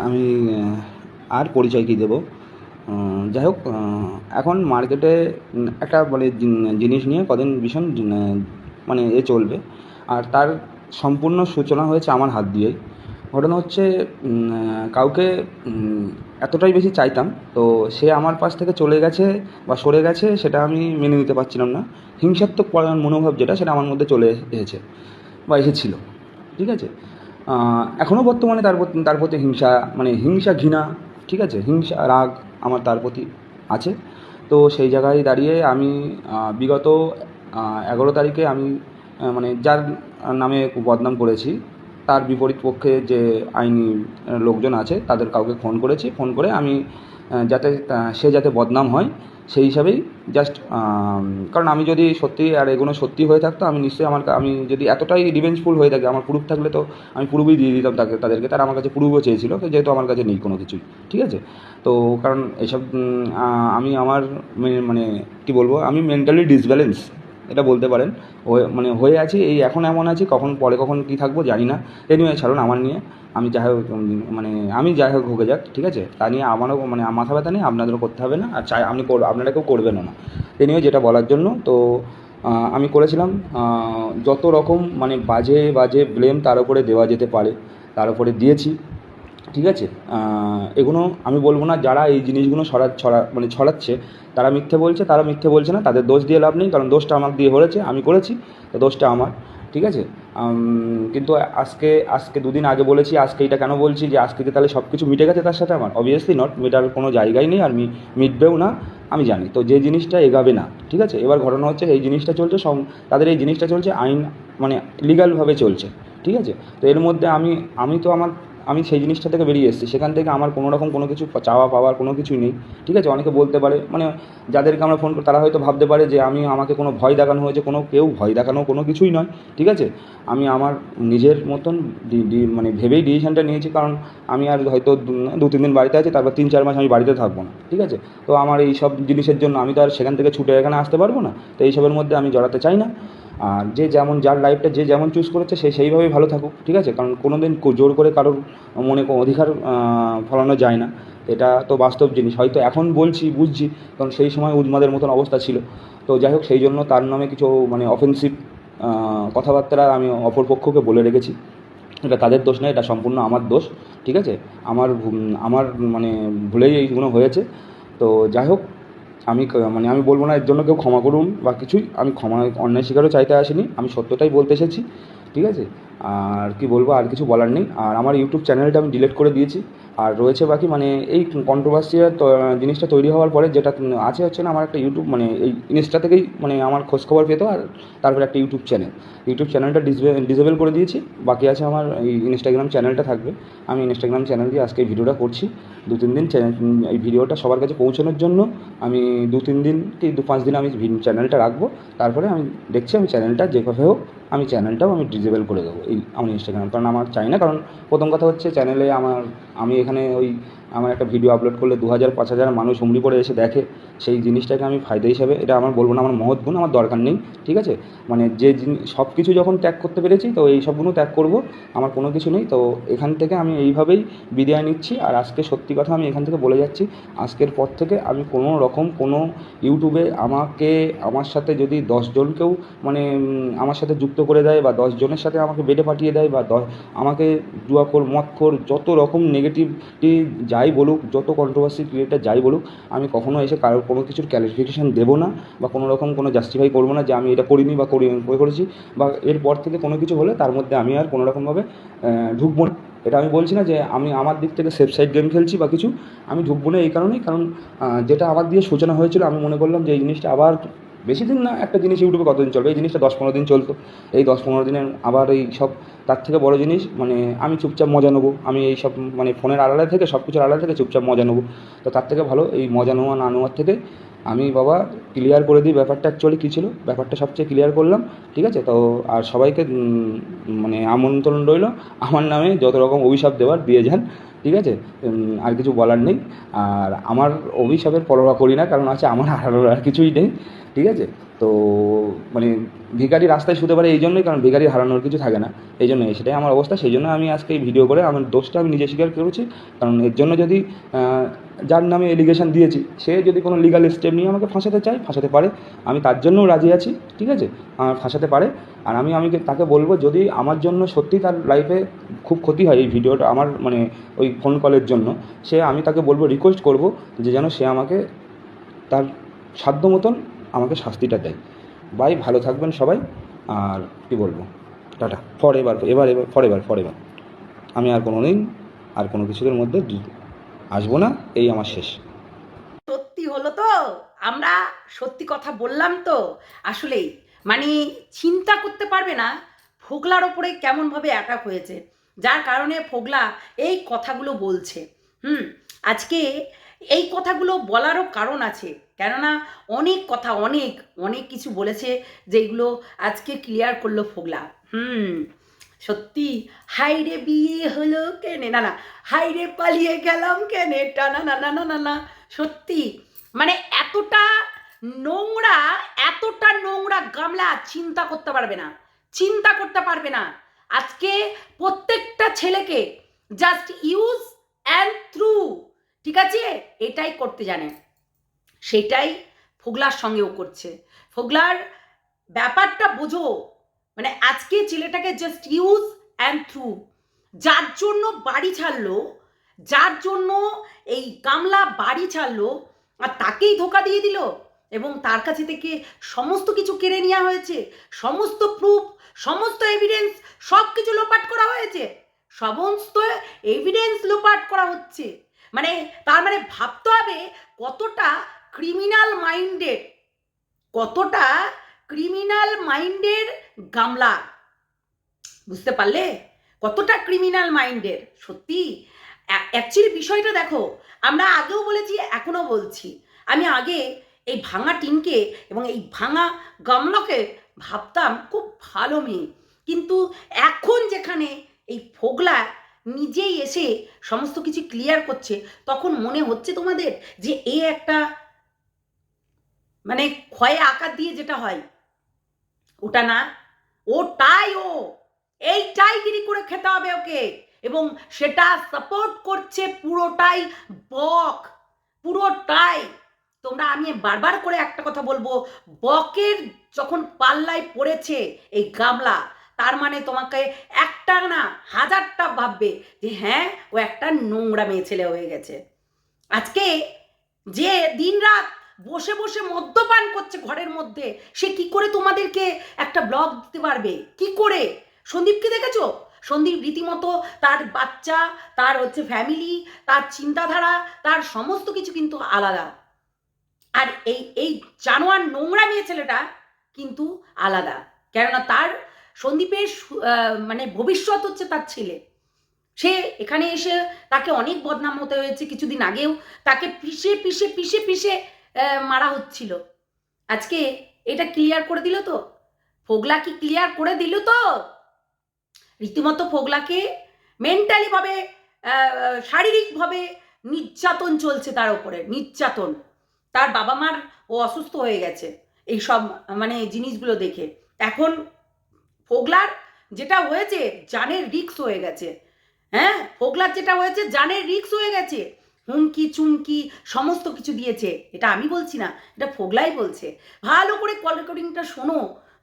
আমি আর পরিচয় কী দেবো। যাই হোক, এখন মার্কেটে একটা মানে জিনিস নিয়ে কদিন ভীষণ মানে চলবে, আর তার সম্পূর্ণ সূচনা হয়েছে আমার হাত দিয়েই। ঘটনা হচ্ছে, কাউকে এতটাই বেশি চাইতাম, তো সে আমার পাশ থেকে চলে গেছে বা সরে গেছে, সেটা আমি মেনে নিতে পারছিলাম না। হিংসাত্মক মনোভাব যেটা, সেটা আমার মধ্যে চলে এসেছে বা এসেছিল। ঠিক আছে, এখনও বর্তমানে তার প্রতি হিংসা, মানে হিংসা ঘৃণা, ঠিক আছে, হিংসা রাগ আমার তার প্রতি আছে। তো সেই জায়গায় দাঁড়িয়ে আমি বিগত 11 তারিখে আমি মানে যার নামে বদনাম করেছি, তার বিপরীত পক্ষে যে আইনি লোকজন আছে তাদের কাউকে ফোন করেছি। ফোন করে আমি যাতে সে যাতে বদনাম হয় সেই হিসাবেই জাস্ট, কারণ আমি যদি সত্যি আর এগুলো সত্যি হয়ে থাকতো, আমি নিশ্চয়ই আমি যদি এতটাই রিভেঞ্জফুল হয়ে থাকি, আমার প্রুফ থাকলে তো আমি প্রুফই দিয়ে দিতাম তাদেরকে। তারা আমার কাছে প্রুফও চেয়েছিল, তো যেহেতু আমার কাছে নেই কোনো কিছুই, ঠিক আছে। তো কারণ এসব আমি আমার মানে কী বলবো, আমি মেন্টালি ডিসব্যালেন্স এটা বলতে পারেন, হয়ে আছি। এই এখন এমন আছি, কখন কী থাকবো জানি না। এনিওয়ে ছাড়ুন আমার নিয়ে, আমি যাই হোক আমি যাই হোক হোকে যাক, ঠিক আছে। তা নিয়ে আমারও মাথা ব্যথা নেই, আপনাদেরও করতে হবে না, আর আপনারা কেউ করবেনও না। এনিওয়ে যেটা বলার জন্য তো আমি করেছিলাম, যত রকম বাজে বাজে ব্লেম তার উপরে দেওয়া যেতে পারে তার উপরে দিয়েছি, ঠিক আছে। এগুলো আমি বলবো না যারা এই জিনিসগুলো ছড়াচ্ছে তারা মিথ্যে বলছে, তারা মিথ্যে বলছে না, তাদের দোষ দিয়ে লাভ নেই, কারণ দোষটা আমার দিয়ে হয়েছে, আমি করেছি, তো দোষটা আমার, ঠিক আছে। কিন্তু আজকে 2 দিন আগে বলেছি, আজকে এটা কেন বলছি যে আজকে কি তাহলে সব কিছু মিটে গেছে তার সাথে আমার? অবভিয়াসলি নট, মেটার কোনো জায়গাই নেই, আর মিটবেও না, আমি জানি। তো যে জিনিসটা এগাবে না, ঠিক আছে। এবার ঘটনা হচ্ছে এই জিনিসটা চলছে, তাদের এই জিনিসটা চলছে আইন লিগ্যালভাবে চলছে, ঠিক আছে। তো এর মধ্যে আমি সেই জিনিসটা থেকে বেরিয়ে এসেছি, সেখান থেকে আমার কোনো রকম কোনো কিছু চাওয়া পাওয়ার কোনো কিছুই নেই, ঠিক আছে। অনেকে বলতে পারে, যাদেরকে আমরা ফোন করি তারা হয়তো ভাবতে পারে যে আমাকে কোনো ভয় দেখানো হয়েছে, কেউ ভয় দেখানো কোনো কিছুই নয়, ঠিক আছে। আমি আমার নিজের মতন ভেবেই ডিসিশানটা নিয়েছি, কারণ আমি আর হয়তো 2-3 দিন বাড়িতে আছি, তারপর 3-4 মাস আমি বাড়িতে থাকবো না, ঠিক আছে। তো আমার এই সব জিনিসের জন্য আমি তো আর সেখান থেকে ছুটে এখানে আসতে পারবো না, তো এইসবের মধ্যে আমি জড়াতে চাই না। আর যার লাইফটা যে যেমন চুজ করেছে সে সেইভাবেই ভালো থাকুক, ঠিক আছে। কারণ কোনো দিন জোর করে কারোর মনে অধিকার ফলানো যায় না, এটা তো বাস্তব জিনিস। হয়তো এখন বুঝছি, কারণ সেই সময় উন্মাদের মতন অবস্থা ছিল। তো যাই হোক, সেই জন্য তার নামে কিছু অফেন্সিভ কথাবার্তা আমি অপর পক্ষকে বলে রেখেছি। এটা তাদের দোষ নয়, এটা সম্পূর্ণ আমার দোষ, ঠিক আছে। আমার ভুলেই এইগুলো হয়েছে। তো যাই হোক, আমি বলবো না এর জন্য কেউ ক্ষমা করুন বা কিছুই, আমি অন্যায় স্বীকারও চাইতে আসিনি, আমি সত্যটাই বলতে এসেছি, ঠিক আছে। আর কি বলবো, আর কিছু বলার নেই। আর আমার ইউটিউব চ্যানেলটা আমি ডিলিট করে দিয়েছি, আর রয়েছে বাকি এই কন্ট্রোভার্সিয়াল জিনিসটা তৈরি হওয়ার পরে যেটা আছে হচ্ছে না, আমার একটা ইউটিউব এই ইনস্টা থেকেই আমার খোঁজখবর পেতো, আর তারপরে একটা ইউটিউব চ্যানেলটা ডিসেবল করে দিয়েছি। বাকি আছে আমার এই ইনস্টাগ্রাম চ্যানেলটা থাকবে। আমি ইনস্টাগ্রাম চ্যানেল দিয়ে আজকে ভিডিওটা করছি। 2-3 দিন এই ভিডিওটা সবার কাছে পৌঁছানোর জন্য আমি 2-3 দিন কি 2-5 দিন আমি চ্যানেলটা রাখবো। তারপরে আমি দেখছি আমি চ্যানেলটা যেভাবে হোক আমি চ্যানেলটাও ডিসেবল করে দেবো, আমার ইনস্টাগ্রাম, কারণ আমার চাই না। কারণ প্রথম কথা হচ্ছে চ্যানেলে আমি এখানে আমার একটা ভিডিও আপলোড করলে 2000-5000 মানুষ হুমড়ি পড়ে এসে দেখে, সেই জিনিসটাকে আমি ফায়দা হিসাবে, এটা আমার বলবো না আমার মহৎ গুণ, আমার দরকার নেই, ঠিক আছে। যে সব কিছু যখন ত্যাগ করতে পেরেছি, তো এই সবগুলো ত্যাগ করব, আমার কোনো কিছু নেই। তো এখান থেকে আমি এইভাবেই বিদায় নিচ্ছি। আর আজকে সত্যি কথা আমি এখান থেকে বলে যাচ্ছি, আজকের পর থেকে আমি কোনো রকম কোনো ইউটিউবে আমার সাথে যদি 10 জনকেও আমার সাথে যুক্ত করে দেয়, বা 10 জনের সাথে আমাকে বেডে পাঠিয়ে দেয়, বা আমাকে জুয়াখোর, মদখোর, যত রকম নেগেটিভিটি যাই বলুক, যত কন্ট্রোভার্সি ক্রিয়েটার যাই বলুক, আমি কখনো এসে কারোর কোনো কিছুর ক্লারিফিকেশান দেবো না, বা কোনো রকম কোনো জাস্টিফাই করবো না যে আমি এটা করিনি বা করেছি, বা এরপর থেকে কোনো কিছু হলে তার মধ্যে আমি আর কোনো রকমভাবে ঢুকবো না। এটা আমি বলছি না যে আমি আমার দিক থেকে সেফ সাইড গেম খেলছি বা কিছু, আমি ঢুকবো না এই কারণেই, কারণ যেটা আমার দিয়ে সূচনা হয়েছিল, আমি মনে করলাম যে এই জিনিসটা আবার বেশি দিন না, একটা জিনিস ইউটিউবে কতদিন চলবে, এই জিনিসটা 10-15 দিন চলতো, এই 10-15 দিনের আবার এই সব, তার থেকে বড় জিনিস আমি চুপচাপ মজা নেবো, আমি এই সব ফোনের আড়ালে থেকে, সব কিছুর আড়ালে থেকে চুপচাপ মজা নেবো। তো তার থেকে ভালো এই মজা নেওয়া না নেওয়ার থেকে আমি বাবা ক্লিয়ার করে দিই ব্যাপারটা অ্যাকচুয়ালি কী ছিল, ব্যাপারটা সবচেয়ে ক্লিয়ার করলাম, ঠিক আছে। তো আর সবাইকে আমন্ত্রণ রইল আমার নামে যত রকম অভিশাপ দেওয়ার দিয়ে যান, ঠিক আছে। আর কিছু বলার নেই। আর আমার অভিশাপের পরোয়া করি না, কারণ আছে আমার আর কিছুই নেই। ঠিক আছে? তো মানে ভিখারি রাস্তায় শুতে পারে এই জন্যই, কারণ ভিখারি হারানোর কিছু থাকে না, এই জন্যই সেটাই আমার অবস্থা। সেই জন্য আমি আজকে এই ভিডিও করে আমার দোষটা আমি নিজে স্বীকার করেছি। কারণ এর জন্য যদি যার নামে এলিগেশন দিয়েছি সে যদি কোনো লিগাল স্টেপ নিয়ে আমাকে ফাঁসাতে চায় ফাঁসাতে পারে, আমি তার জন্যও রাজি আছি, ঠিক আছে? আমার ফাঁসাতে পারে। আর আমি তাকে বলবো, যদি আমার জন্য সত্যি তার লাইফে খুব ক্ষতি হয় এই ভিডিওটা আমার মানে ওই ফোন কলের জন্য, আমি তাকে বলবো, রিকোয়েস্ট করব যে যেন সে আমাকে তার সাধ্য মতন আমাকে শাস্তিটা দেয়। বাই, ভালো থাকবেন সবাই। আর কি বলবো, টাটা, ফরএভার। আমি আর কোনো দিন আর কোনো কিছুদের মধ্যে আসবো না, এই আমার শেষ। সত্যি হলো তো, আমরা সত্যি কথা বললাম তো। আসলেই মানে চিন্তা করতে পারবে না ফোগলার ওপরে কেমনভাবে অ্যাটাক হয়েছে, যার কারণে ফোগলা এই কথাগুলো বলছে। আজকে এই কথাগুলো বলারও কারণ আছে, কেননা অনেক কথা অনেক অনেক কিছু বলেছে, যেগুলো আজকে ক্লিয়ার করলো ফোগলা। সত্যি, হাইরে বিয়ে হলো কেনে, না না, হাইরে পালিয়ে গেলাম কেনে, টানা না না না না না। সত্যি মানে এতটা নোংরা গামলা চিন্তা করতে পারবে না। আজকে প্রত্যেকটা ছেলেকে জাস্ট ইউজ অ্যান্ড থ্রু, ঠিক আছে, এটাই করতে জানে। সেটাই ফোগলার সঙ্গেও করছে। ফোগলার ব্যাপারটা বোঝো, মানে আজকে ছেলেটাকে জাস্ট ইউজ অ্যান্ড থ্রু, যার জন্য বাড়ি ছাড়লো, যার জন্য এই গামলা বাড়ি ছাড়লো, আর তাকেই ধোকা দিয়ে দিল, এবং তার কাছে থেকে সমস্ত কিছু কেড়ে নেওয়া হয়েছে, সমস্ত প্রুফ, সমস্ত এভিডেন্স, সব কিছু লোপাট করা হয়েছে, সমস্ত এভিডেন্স লোপাট করা হচ্ছে। মানে তার মানে ভাবতে হবে কতটা ক্রিমিনাল মাইন্ডের গামলা, বুঝতে পারলে? কতটা ক্রিমিনাল মাইন্ডের। সত্যি অ্যাকচুয়ালি বিষয়টা দেখো, আমরা আগেও বলেছি, এখনো বলছি, আমি আগে এই ভাঙা টিনকে এবং এই ভাঙা গামলাকে ভাবতাম খুব ভালো মেয়ে, কিন্তু এখন যেখানে এই ফোগলা নিজেই এসে সমস্ত কিছু ক্লিয়ার করছে, তখন মনে হচ্ছে তোমাদের যে এ একটা মানে ক্ষয়ে আকার দিয়ে যেটা হয় ওটা না, এইটাই গিরি করে খেতে হবে ওকে। এবং সেটা সাপোর্ট করছে পুরোটাই পুরোটাই। আমি বারবার করে একটা কথা বলবো, বকের যখন পাল্লায় পড়েছে এই গামলা, তার মানে তোমাকে একটা না হাজারটা ভাববে যে হ্যাঁ, ও একটা নোংরা মেয়ে ছেলে হয়ে গেছে। আজকে যে দিনরাত বসে বসে মদ্যপান করছে ঘরের মধ্যে, সে কি করে তোমাদেরকে একটা ব্লগ দিতে পারবে? কি করে? সন্দীপকে দেখেছো? সন্দীপ রীতিমতো তার বাচ্চা, তার ফ্যামিলি, তার চিন্তাধারা, তার সমস্ত কিছু কিন্তু আলাদা। আর এই জানোয়ার নোংরা মেয়ে ছেলেটা কিন্তু আলাদা, কেননা তার সন্দীপের মানে ভবিষ্যৎ হচ্ছে তার ছেলে। সে এখানে এসে তাকে অনেক বদনাম হতে হয়েছে, কিছুদিন আগেও তাকে পিষে মারা হচ্ছিল। আজকে এটা ক্লিয়ার করে দিল তো, ফোগলা কি ক্লিয়ার করে দিল তো? রীতিমতো ফোগলাকে মেন্টালি ভাবে, শারীরিকভাবে নির্যাতন চলছে তার উপরে, নির্যাতন। তার বাবা মার ও অসুস্থ হয়ে গেছে এই সব মানে জিনিসগুলো দেখে। এখন ফোগলার যেটা হয়েছে জানের রিস্ক হয়ে গেছে। হ্যাঁ, ফোগলার যেটা হয়েছে জানের রিস্ক হয়ে গেছে। হুমকি চুমকি সমস্ত কিছু দিয়েছে, এটা আমি বলছি না, এটা ফোগলাই বলছে। ভালো করে কল রেকর্ডিংটা শোনো,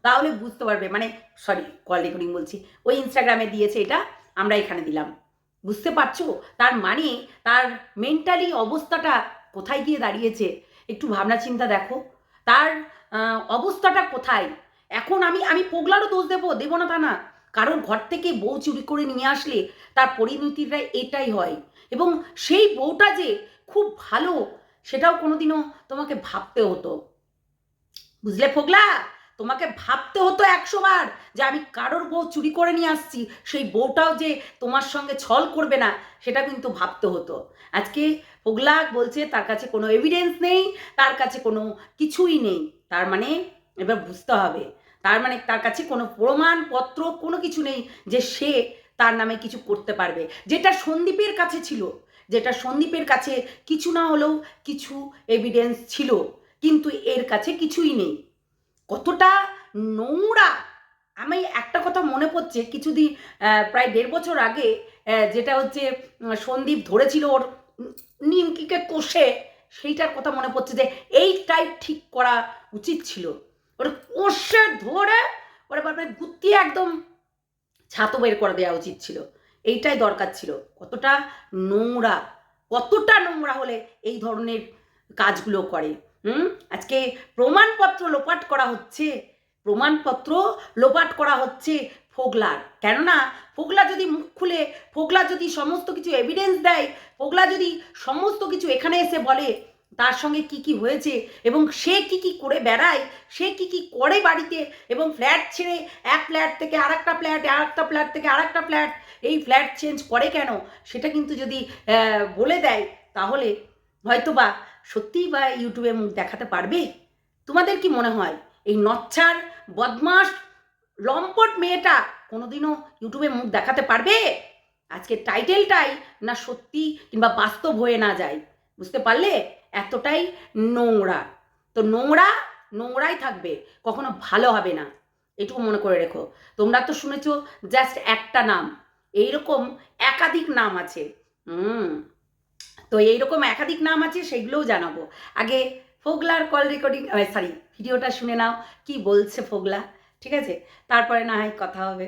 তাহলে বুঝতে পারবে। মানে সরি, কল রেকর্ডিং বলছি, ওই ইনস্টাগ্রামে দিয়েছে, এটা আমরা এখানে দিলাম। বুঝতে পারছো তার মানে তার মেন্টালি অবস্থাটা কোথায় গিয়ে দাঁড়িয়েছে? একটু ভাবনা চিন্তা দেখো তার অবস্থাটা কোথায় এখন। আমি ফোগলারও দোষ দেবো না তা না, কারণ ঘর থেকে বউ চুরি করে নিয়ে আসলে তার পরিণতিটা এটাই হয়। এবং সেই বউটা যে খুব ভালো, সেটাও কোনোদিনও তোমাকে ভাবতে হতো, বুঝলে ফোগলা? তোমাকে ভাবতে হতো 100 বার যে আমি কারোর বউ চুরি করে নিয়ে আসছি, সেই বউটাও যে তোমার সঙ্গে ছল করবে না, সেটা কিন্তু ভাবতে হতো। আজকে ফোগলা বলছে তার কাছে কোনো এভিডেন্স নেই, তার কাছে কোনো কিছুই নেই। তার মানে এবার বুঝতে হবে, তার মানে তার কাছে কোনো প্রমাণপত্র কোনো কিছু নেই যে সে তার নামে কিছু করতে পারবে। যেটা সন্দীপের কাছে ছিল, যেটা সন্দীপের কাছে কিছু না হলেও কিছু এভিডেন্স ছিল, কিন্তু এর কাছে কিছুই নেই। কতটা নোংরা! আমি একটা কথা মনে পড়ছে, কিছুদিন প্রায় 1.5 বছর আগে যেটা হচ্ছে সন্দীপ ধরেছিল ওর নিমকিকে কষে, সেইটার কথা মনে পড়ছে যে এইটাই ঠিক করা উচিত ছিল। ওর কষে ধরে ওরে বাপরে গুতিয়ে একদম ছাতু বের করে দেওয়া উচিত ছিল। এইটাই দরকার ছিল। কতটা নোংরা, কতটা নোংরা হলে এই ধরনের কাজগুলো করে। আজকে প্রমাণপত্র লোপাট করা হচ্ছে, প্রমাণপত্র লোপাট করা হচ্ছে ফোগলার। কেননা ফোগলা যদি মুখ খুলে, ফোগলা যদি সমস্ত কিছু এভিডেন্স দেয়, ফোগলা যদি সমস্ত কিছু এখানে এসে বলে তার সঙ্গে কি কি হয়েছে এবং সে কি কি করে বেড়ায়, সে কি কি করে বাড়িতে, এবং ফ্ল্যাট ছেড়ে এক ফ্ল্যাট থেকে আরেকটা ফ্ল্যাট, আরেকটা ফ্ল্যাট থেকে আরেকটা ফ্ল্যাট, এই ফ্ল্যাট চেঞ্জ করে কেন, সেটা কিন্তু যদি বলে দেয়, তাহলে হয়তোবা সত্যিই বা ইউটিউবে মুখ দেখাতে পারবে। তোমাদের কি মনে হয় এই নচ্ছার বদমাস লম্পট মেয়েটা কোনোদিনও ইউটিউবে মুখ দেখাতে পারবে? আজকে টাইটেলটাই না সত্যি কিংবা বাস্তব হয়ে না যায়, বুঝতে পারলে? এতটাই নোংরা। তো নোংরা নোংরাই থাকবে, কখনো ভালো হবে না, এটুকু মনে করে রেখো। তোমরা তো শুনেছ জাস্ট একটা নাম, এইরকম একাধিক নাম আছে। তো এইরকম একাধিক নাম আছে, সেগুলোও জানাবো। আগে ফোগলার কল রেকর্ডিং, সরি, ভিডিওটা শুনে নাও কি বলছে ফোগলা, ঠিক আছে? তারপরে না হয় কথা হবে।